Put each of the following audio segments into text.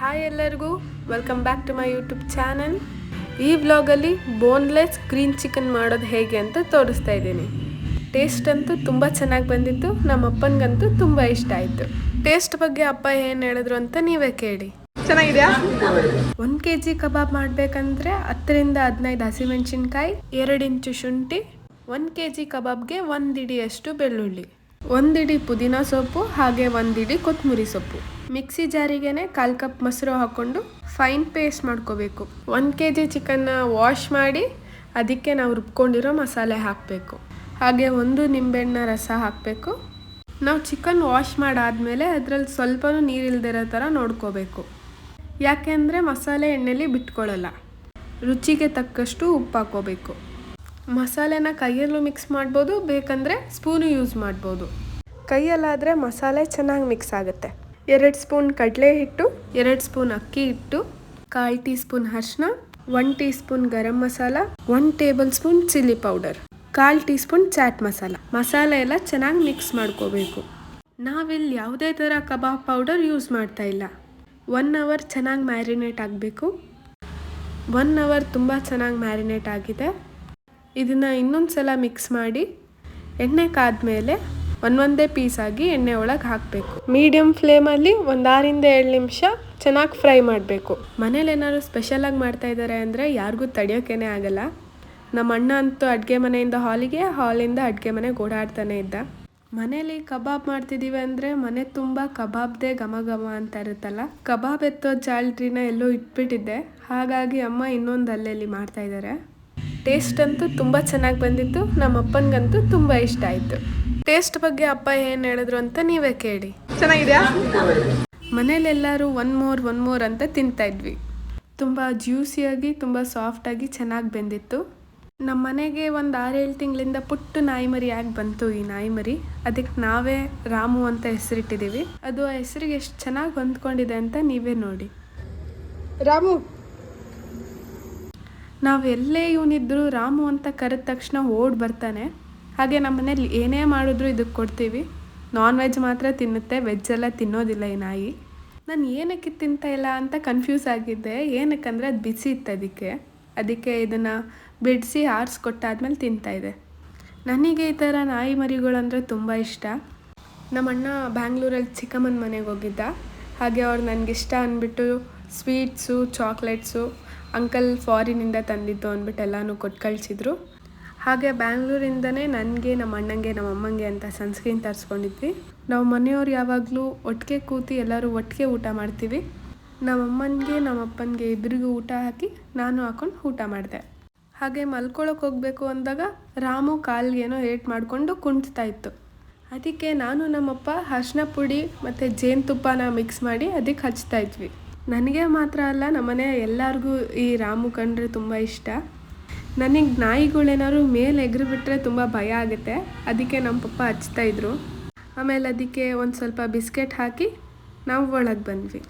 Hi ಎಲ್ಲರಿಗೂ, welcome back to my YouTube channel. ಈ ವ್ಲಾಗಲ್ಲಿ ಬೋನ್ಲೆಸ್ ಗ್ರೀನ್ ಚಿಕನ್ ಮಾಡೋದು ಹೇಗೆ ಅಂತ ತೋರಿಸ್ತಾ ಇದ್ದೀನಿ. ಟೇಸ್ಟ್ ಅಂತೂ ತುಂಬ ಚೆನ್ನಾಗಿ ಬಂದಿತ್ತು. ನಮ್ಮ ಅಪ್ಪನಿಗಂತೂ ತುಂಬ ಇಷ್ಟ ಆಯಿತು. ಟೇಸ್ಟ್ ಬಗ್ಗೆ ಅಪ್ಪ ಏನು ಹೇಳಿದ್ರು ಅಂತ ನೀವೇ ಕೇಳಿ. ಚೆನ್ನಾಗಿದೆಯಾ? 1 kg ಕಬಾಬ್ ಮಾಡಬೇಕಂದ್ರೆ 10ರಿಂದ 15 ಹಸಿಮೆಣಸಿನ್ಕಾಯಿ, 2 ಇಂಚು ಶುಂಠಿ, 1 kg ಕಬಾಬ್ಗೆ 1 ಇಡಿಯಷ್ಟು ಬೆಳ್ಳುಳ್ಳಿ, 1 ಇಡಿ ಪುದೀನ ಸೊಪ್ಪು, ಹಾಗೆ 1 ಇಡಿ ಕೊತ್ತಂಬರಿ ಸೊಪ್ಪು. ಮಿಕ್ಸಿ ಜಾರಿಗೆನೆ 1/4 ಕಪ್ ಮೊಸರು ಹಾಕ್ಕೊಂಡು ಫೈನ್ ಪೇಸ್ಟ್ ಮಾಡ್ಕೋಬೇಕು. 1 kg ಚಿಕನ್ನ ವಾಶ್ ಮಾಡಿ ಅದಕ್ಕೆ ನಾವು ರುಬ್ಕೊಂಡಿರೋ ಮಸಾಲೆ ಹಾಕಬೇಕು. ಹಾಗೆ 1 ನಿಂಬೆಹಣ್ಣ ರಸ ಹಾಕಬೇಕು. ನಾವು ಚಿಕನ್ ವಾಶ್ ಮಾಡಾದಮೇಲೆ ಅದರಲ್ಲಿ ಸ್ವಲ್ಪನೂ ನೀರಿಲ್ದಿರೋ ಥರ ನೋಡ್ಕೋಬೇಕು. ಯಾಕೆಂದರೆ ಮಸಾಲೆ ಎಣ್ಣೆಲಿ ಬಿಟ್ಕೊಳ್ಳಲ್ಲ. ರುಚಿಗೆ ತಕ್ಕಷ್ಟು ಉಪ್ಪು ಹಾಕೋಬೇಕು. ಮಸಾಲೆನ ಕೈಯಲ್ಲೂ ಮಿಕ್ಸ್ ಮಾಡ್ಬೋದು, ಬೇಕಂದರೆ ಸ್ಪೂನು ಯೂಸ್ ಮಾಡ್ಬೋದು. ಕೈಯಲ್ಲಾದರೆ ಮಸಾಲೆ ಚೆನ್ನಾಗಿ ಮಿಕ್ಸ್ ಆಗುತ್ತೆ. 2 ಸ್ಪೂನ್ ಕಡಲೆ ಹಿಟ್ಟು, 2 ಸ್ಪೂನ್ ಅಕ್ಕಿ ಹಿಟ್ಟು, 1/4 ಟೀ ಸ್ಪೂನ್ ಅರಿಶಿನ, 1 teaspoon garam masala, 1 tablespoon chilli powder, 1/4 teaspoon chaat masala. ಮಸಾಲೆ ಎಲ್ಲ ಚೆನ್ನಾಗಿ ಮಿಕ್ಸ್ ಮಾಡ್ಕೋಬೇಕು. ನಾವಿಲ್ಲಿ ಯಾವುದೇ ಥರ ಕಬಾಬ್ ಪೌಡರ್ ಯೂಸ್ ಮಾಡ್ತಾ ಇಲ್ಲ. 1 ಅವರ್ ಚೆನ್ನಾಗಿ ಮ್ಯಾರಿನೇಟ್ ಆಗಬೇಕು. 1 ಅವರ್ ತುಂಬ ಚೆನ್ನಾಗಿ ಮ್ಯಾರಿನೇಟ್ ಆಗಿದೆ. ಇದನ್ನು ಇನ್ನೊಂದು ಸಲ ಮಿಕ್ಸ್ ಮಾಡಿ ಎಣ್ಣೆ ಕಾದ್ಮೇಲೆ ಒಂದೊಂದೇ ಪೀಸಾಗಿ ಎಣ್ಣೆ ಒಳಗೆ ಹಾಕಬೇಕು. ಮೀಡಿಯಮ್ ಫ್ಲೇಮಲ್ಲಿ 6ರಿಂದ 7 ನಿಮಿಷ ಚೆನ್ನಾಗಿ ಫ್ರೈ ಮಾಡಬೇಕು. ಮನೇಲಿ ಏನಾದ್ರು ಸ್ಪೆಷಲಾಗಿ ಮಾಡ್ತಾ ಇದ್ದಾರೆ ಅಂದರೆ ಯಾರಿಗೂ ತಡೆಯೋಕ್ಕೇ ಆಗಲ್ಲ. ನಮ್ಮ ಅಣ್ಣ ಅಂತೂ ಅಡುಗೆ ಮನೆಯಿಂದ ಹಾಲಿಗೆ, ಹಾಲಿಂದ ಅಡುಗೆ ಮನೆಗೆ ಓಡಾಡ್ತಾನೆ ಇದ್ದ. ಮನೇಲಿ ಕಬಾಬ್ ಮಾಡ್ತಿದ್ದೀವಿ ಅಂದರೆ ಮನೆ ತುಂಬ ಕಬಾಬ್ದೇ ಘಮ ಘಮ ಅಂತ ಇರುತ್ತಲ್ಲ. ಕಬಾಬ್ ಎತ್ತೋ ಜಾಲ್ರಿನ ಎಲ್ಲೋ ಇಟ್ಬಿಟ್ಟಿದ್ದೆ, ಹಾಗಾಗಿ ಅಮ್ಮ ಇನ್ನೊಂದು ಅಲ್ಲೆಲ್ಲಿ ಮಾಡ್ತಾಯಿದ್ದಾರೆ. ಟೇಸ್ಟ್ ಅಂತೂ ತುಂಬ ಚೆನ್ನಾಗಿ ಬಂದಿತ್ತು. ನಮ್ಮ ಅಪ್ಪನಿಗಂತೂ ತುಂಬ ಇಷ್ಟ ಆಯಿತು. ಟೇಸ್ಟ್ ಬಗ್ಗೆ ಅಪ್ಪ ಏನು ಹೇಳಿದ್ರು ಅಂತ ನೀವೇ ಕೇಳಿ. ಚೆನ್ನಾಗಿದೆಯಾ? ಮನೇಲೆಲ್ಲರೂ ಒನ್ ಮೋರ್ ಅಂತ ತಿಂತಾಯಿದ್ವಿ. ತುಂಬ ಜ್ಯೂಸಿಯಾಗಿ, ತುಂಬ ಸಾಫ್ಟಾಗಿ ಚೆನ್ನಾಗಿ ಬೆಂದಿತ್ತು. ನಮ್ಮ ಮನೆಗೆ ಒಂದು 6-7 ತಿಂಗಳಿಂದ ಪುಟ್ಟು ನಾಯಿ ಮರಿ ಆಗಿ ಬಂತು. ಈ ನಾಯಿ ಮರಿ ಅದಕ್ಕೆ ನಾವೇ ರಾಮು ಅಂತ ಹೆಸರಿಟ್ಟಿದ್ದೀವಿ. ಅದು ಆ ಹೆಸರಿಗೆ ಎಷ್ಟು ಚೆನ್ನಾಗಿ ಹೊಂದ್ಕೊಂಡಿದೆ ಅಂತ ನೀವೇ ನೋಡಿ. ರಾಮು, ನಾವು ಎಲ್ಲೇ ಇವನಿದ್ರು ರಾಮು ಅಂತ ಕರೆದ ತಕ್ಷಣ ಓಡ್ ಬರ್ತಾನೆ. ಹಾಗೆ ನಮ್ಮ ಮನೇಲಿ ಏನೇ ಮಾಡಿದ್ರು ಇದಕ್ಕೆ ಕೊಡ್ತೀವಿ. ನಾನ್ ವೆಜ್ ಮಾತ್ರ ತಿನ್ನುತ್ತೆ, ವೆಜ್ಜೆಲ್ಲ ತಿನ್ನೋದಿಲ್ಲ ಈ ನಾಯಿ. ನಾನು ಏನಕ್ಕೆ ತಿಂತಾ ಇಲ್ಲ ಅಂತ ಕನ್ಫ್ಯೂಸ್ ಆಗಿದ್ದೆ. ಏನಕ್ಕಂದರೆ ಅದು ಬಿಸಿ ಇತ್ತು, ಅದಕ್ಕೆ ಇದನ್ನು ಬಿಡಿಸಿ ಆರಿಸ್ಕೊಟ್ಟಾದ್ಮೇಲೆ ತಿಂತಾಯಿದೆ. ನನಗೆ ಈ ಥರ ನಾಯಿ ಮರಿಗಳಂದರೆ ತುಂಬ ಇಷ್ಟ. ನಮ್ಮ ಅಣ್ಣ ಬ್ಯಾಂಗ್ಳೂರಲ್ಲಿ ಚಿಕ್ಕಮ್ಮನ ಮನೆಗೆ ಹೋಗಿದ್ದ. ಹಾಗೆ ಅವ್ರು ನನಗಿಷ್ಟ ಅಂದ್ಬಿಟ್ಟು ಸ್ವೀಟ್ಸು, ಚಾಕ್ಲೇಟ್ಸು ಅಂಕಲ್ ಫಾರಿನಿಂದ ತಂದಿದ್ದು ಅಂದ್ಬಿಟ್ಟು ಎಲ್ಲನೂ ಕೊಟ್ಟು ಕಳಿಸಿದ್ರು. ಹಾಗೆ ಬ್ಯಾಂಗ್ಳೂರಿಂದನೇ ನನಗೆ, ನಮ್ಮ ಅಣ್ಣಂಗೆ, ನಮ್ಮ ಅಮ್ಮಂಗೆ ಅಂತ ಸನ್ಸ್ಕ್ರೀನ್ ತರಿಸ್ಕೊಂಡಿದ್ವಿ. ನಾವು ಮನೆಯವ್ರು ಯಾವಾಗಲೂ ಒಟ್ಟಿಗೆ ಕೂತಿ ಎಲ್ಲರೂ ಒಟ್ಟಿಗೆ ಊಟ ಮಾಡ್ತೀವಿ. ನಮ್ಮ ಅಮ್ಮನಿಗೆ, ನಮ್ಮ ಅಪ್ಪನಿಗೆ ಇಬ್ಬರಿಗೂ ಊಟ ಹಾಕಿ ನಾನು ಹಾಕೊಂಡು ಊಟ ಮಾಡಿದೆ. ಹಾಗೆ ಮಲ್ಕೊಳಕ್ಕೆ ಹೋಗಬೇಕು ಅಂದಾಗ ರಾಮು ಕಾಲ್ಗೇನೋ ಏಟ್ ಮಾಡಿಕೊಂಡು ಕುಂಟ್ತಾ ಇತ್ತು. ಅದಕ್ಕೆ ನಾನು ನಮ್ಮಪ್ಪ ಅರಿಶಿನ ಪುಡಿ ಮತ್ತು ಜೇನುತುಪ್ಪನ ಮಿಕ್ಸ್ ಮಾಡಿ ಅದಕ್ಕೆ ಹಚ್ತಾ ಇದ್ವಿ. ನನಗೆ ಮಾತ್ರ ಅಲ್ಲ, ನಮ್ಮನೆ ಎಲ್ಲರಿಗೂ ಈ ರಾಮು ಕಂಡ್ರೆ ತುಂಬ ಇಷ್ಟ. ನನಗೆ ನಾಯಿಗಳೇನಾದ್ರು ಮೇಲೆ ಎಗರು ಬಿಟ್ಟರೆ ತುಂಬ ಭಯ ಆಗುತ್ತೆ. ಅದಕ್ಕೆ ನಮ್ಮ ಪಪ್ಪ ಹಚ್ತಾಯಿದ್ರು. ಆಮೇಲೆ ಅದಕ್ಕೆ ಒಂದು ಸ್ವಲ್ಪ ಬಿಸ್ಕೆಟ್ ಹಾಕಿ ನಾವು ಒಳಗೆ ಬಂದ್ವಿ.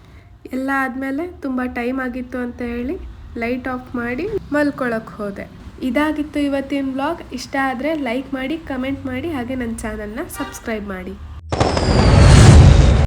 ಎಲ್ಲ ಆದಮೇಲೆ ತುಂಬ ಟೈಮ್ ಆಗಿತ್ತು ಅಂತ ಹೇಳಿ ಲೈಟ್ ಆಫ್ ಮಾಡಿ ಮಲ್ಕೊಳಕ್ಕೆ ಹೋದೆ. ಇದಾಗಿತ್ತು ಇವತ್ತಿನ ವ್ಲಾಗ್. ಇಷ್ಟ ಆದರೆ ಲೈಕ್ ಮಾಡಿ, ಕಮೆಂಟ್ ಮಾಡಿ, ಹಾಗೆ ನನ್ನ ಚಾನಲ್ನ ಸಬ್ಸ್ಕ್ರೈಬ್ ಮಾಡಿ.